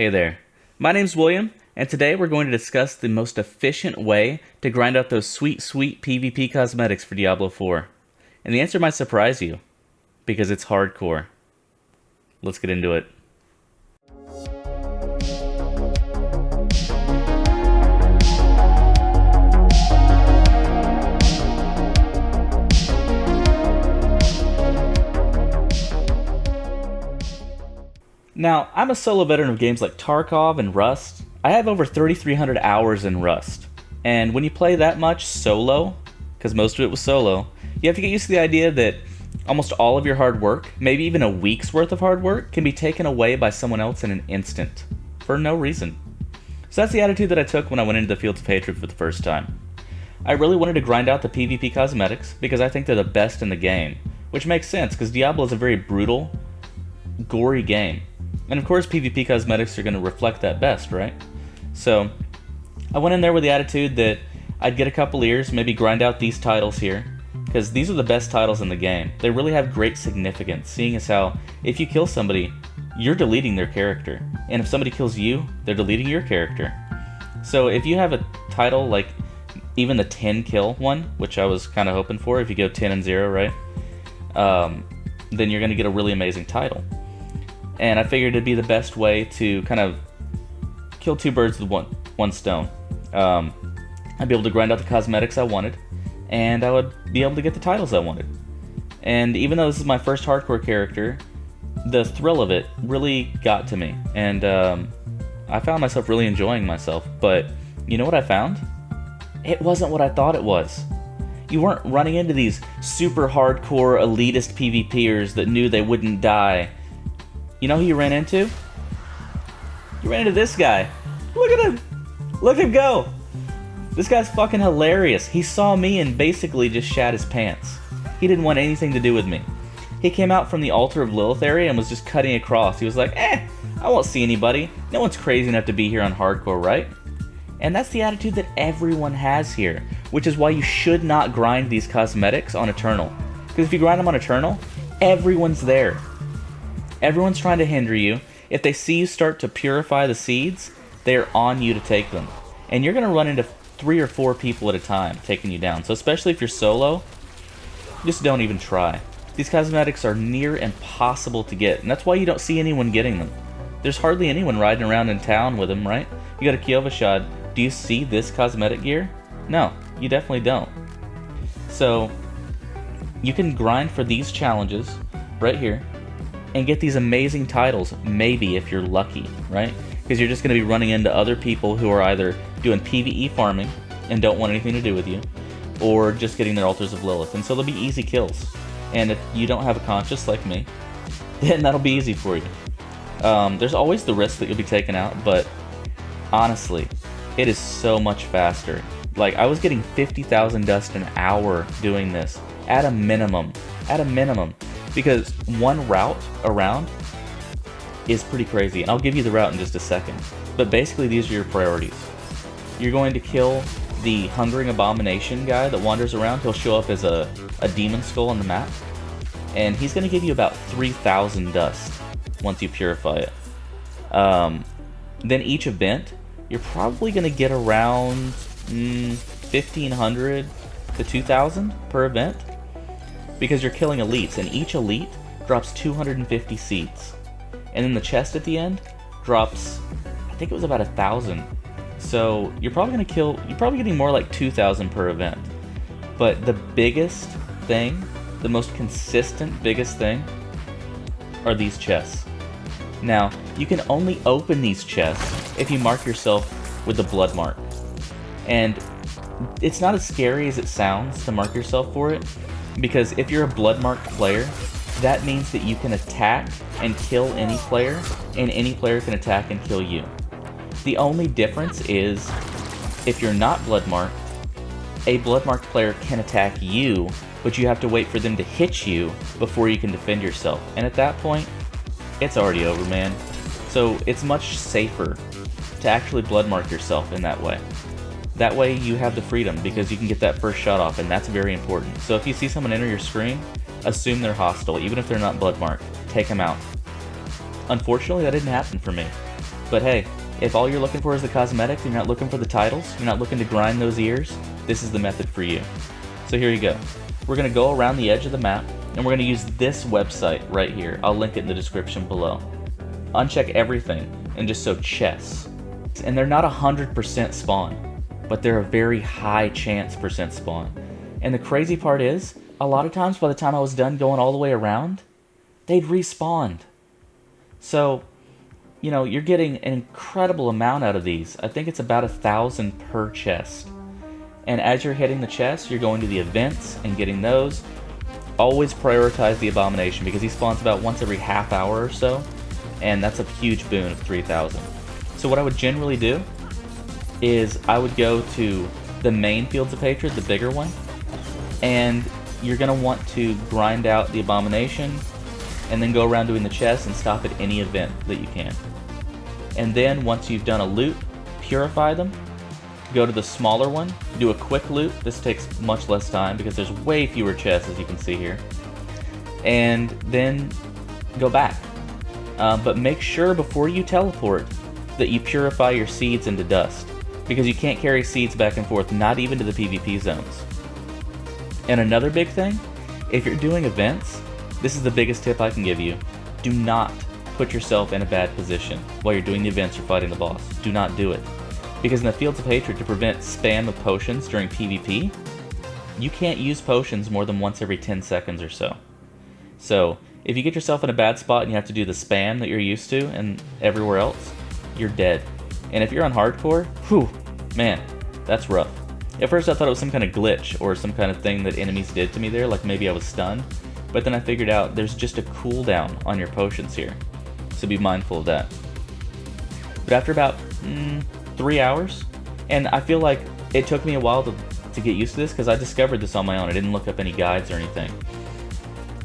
Hey there. My name's William, and today we're going to discuss the most efficient way to grind out those sweet, sweet PvP cosmetics for Diablo 4. And the answer might surprise you, because it's hardcore. Let's get into it. Now, I'm a solo veteran of games like Tarkov and Rust. I have over 3,300 hours in Rust. And when you play that much solo, because most of it was solo, you have to get used to the idea that almost all of your hard work, maybe even a week's worth of hard work, can be taken away by someone else in an instant. For no reason. So that's the attitude that I took when I went into the Fields of Hatred for the first time. I really wanted to grind out the PvP cosmetics because I think they're the best in the game. Which makes sense, because Diablo is a very brutal, gory game. And of course PvP cosmetics are going to reflect that best, right? So I went in there with the attitude that I'd get a couple ears, maybe grind out these titles here, because these are the best titles in the game. They really have great significance, seeing as how if you kill somebody, you're deleting their character. And if somebody kills you, they're deleting your character. So if you have a title like even the 10 kill one, which I was kind of hoping for, if you go 10 and 0, right? Then you're going to get a really amazing title. And I figured it'd be the best way to kind of kill two birds with one stone. I'd be able to grind out the cosmetics I wanted, and I would be able to get the titles I wanted. And even though this is my first hardcore character, the thrill of it really got to me, and I found myself really enjoying myself. But you know what I found? It wasn't what I thought it was. You weren't running into these super hardcore elitist PvPers that knew they wouldn't die. You know who you ran into? You ran into this guy. Look at him! Look at him go! This guy's fucking hilarious. He saw me and basically just shat his pants. He didn't want anything to do with me. He came out from the Altar of Lilith area and was just cutting across. He was like, I won't see anybody. No one's crazy enough to be here on hardcore, right? And that's the attitude that everyone has here, which is why you should not grind these cosmetics on Eternal. Because if you grind them on Eternal, everyone's there. Everyone's trying to hinder you. If they see you start to purify the seeds, they're on you to take them. And you're going to run into 3 or 4 people at a time taking you down. So especially if you're solo, just don't even try. These cosmetics are near impossible to get, and that's why you don't see anyone getting them. There's hardly anyone riding around in town with them, right? You got a Kyovashad. Do you see this cosmetic gear? No, you definitely don't. So you can grind for these challenges right here and get these amazing titles, maybe if you're lucky, right? Because you're just going to be running into other people who are either doing PvE farming and don't want anything to do with you, or just getting their Altars of Lilith, and so they'll be easy kills. And if you don't have a conscience like me, then that'll be easy for you. There's always the risk that you'll be taken out, but honestly, it is so much faster. Like, I was getting 50,000 dust an hour doing this, at a minimum, because one route around is pretty crazy, and I'll give you the route in just a second. But basically, these are your priorities. You're going to kill the Hungering Abomination guy that wanders around. He'll show up as a demon skull on the map, and he's going to give you about 3,000 dust once you purify it. Then each event, you're probably going to get around 1,500 to 2,000 per event, because you're killing elites, and each elite drops 250 seeds. And then the chest at the end drops, I think it was about 1,000. So you're probably getting more like 2,000 per event. But the biggest thing, the most consistent biggest thing, are these chests. Now, you can only open these chests if you mark yourself with the blood mark. And it's not as scary as it sounds to mark yourself for it, because if you're a blood marked player, that means that you can attack and kill any player, and any player can attack and kill you. The only difference is, if you're not blood marked, a blood marked player can attack you, but you have to wait for them to hit you before you can defend yourself. And at that point, it's already over, man. So it's much safer to actually blood mark yourself in that way. That way you have the freedom, because you can get that first shot off, and that's very important. So if you see someone enter your screen, assume they're hostile, even if they're not blood marked. Take them out. Unfortunately, that didn't happen for me. But hey, if all you're looking for is the cosmetics, you're not looking for the titles, you're not looking to grind those ears, this is the method for you. So here you go. We're going to go around the edge of the map, and we're going to use this website right here. I'll link it in the description below. Uncheck everything, and just sow chests. And they're not 100% spawn, but they're a very high chance percent spawn. And the crazy part is, a lot of times by the time I was done going all the way around, they'd respawned. So, you know, you're getting an incredible amount out of these. I think it's about 1,000 per chest. And as you're hitting the chest, you're going to the events and getting those. Always prioritize the Abomination because he spawns about once every half hour or so, and that's a huge boon of 3,000. So what I would generally do is I would go to the main Fields of Hatred, the bigger one, and you're going to want to grind out the Abomination and then go around doing the chest and stop at any event that you can. And then once you've done a loot, purify them, go to the smaller one, do a quick loot. This takes much less time because there's way fewer chests, as you can see here. And then go back. But make sure before you teleport that you purify your seeds into dust, because you can't carry seeds back and forth, not even to the PvP zones. And another big thing, if you're doing events, this is the biggest tip I can give you. Do not put yourself in a bad position while you're doing the events or fighting the boss. Do not do it. Because in the Fields of Hatred, to prevent spam of potions during PvP, you can't use potions more than once every 10 seconds or so. So, if you get yourself in a bad spot and you have to do the spam that you're used to and everywhere else, you're dead. And if you're on hardcore, whew, man, that's rough. At first I thought it was some kind of glitch or some kind of thing that enemies did to me there, like maybe I was stunned. But then I figured out there's just a cooldown on your potions here. So be mindful of that. But after about 3 hours, and I feel like it took me a while to get used to this because I discovered this on my own. I didn't look up any guides or anything.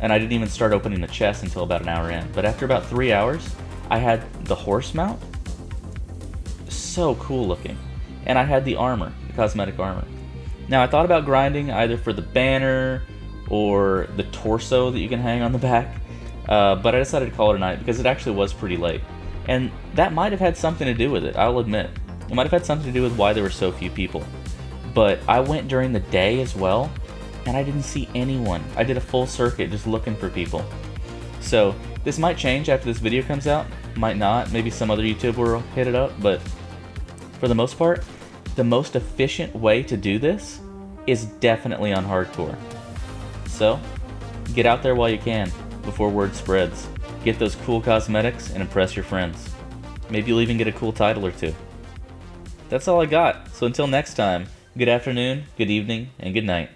And I didn't even start opening the chest until about an hour in. But after about 3 hours, I had the horse mount. So cool looking. And I had the armor, the cosmetic armor. Now I thought about grinding either for the banner or the torso that you can hang on the back. But I decided to call it a night because it actually was pretty late. And that might have had something to do with it, I'll admit. It might have had something to do with why there were so few people. But I went during the day as well, and I didn't see anyone. I did a full circuit just looking for people. So this might change after this video comes out, might not. Maybe some other YouTuber will hit it up, but for the most part, the most efficient way to do this is definitely on hardcore. So get out there while you can before word spreads. Get those cool cosmetics and impress your friends. Maybe you'll even get a cool title or two. That's all I got. So until next time, good afternoon, good evening, and good night.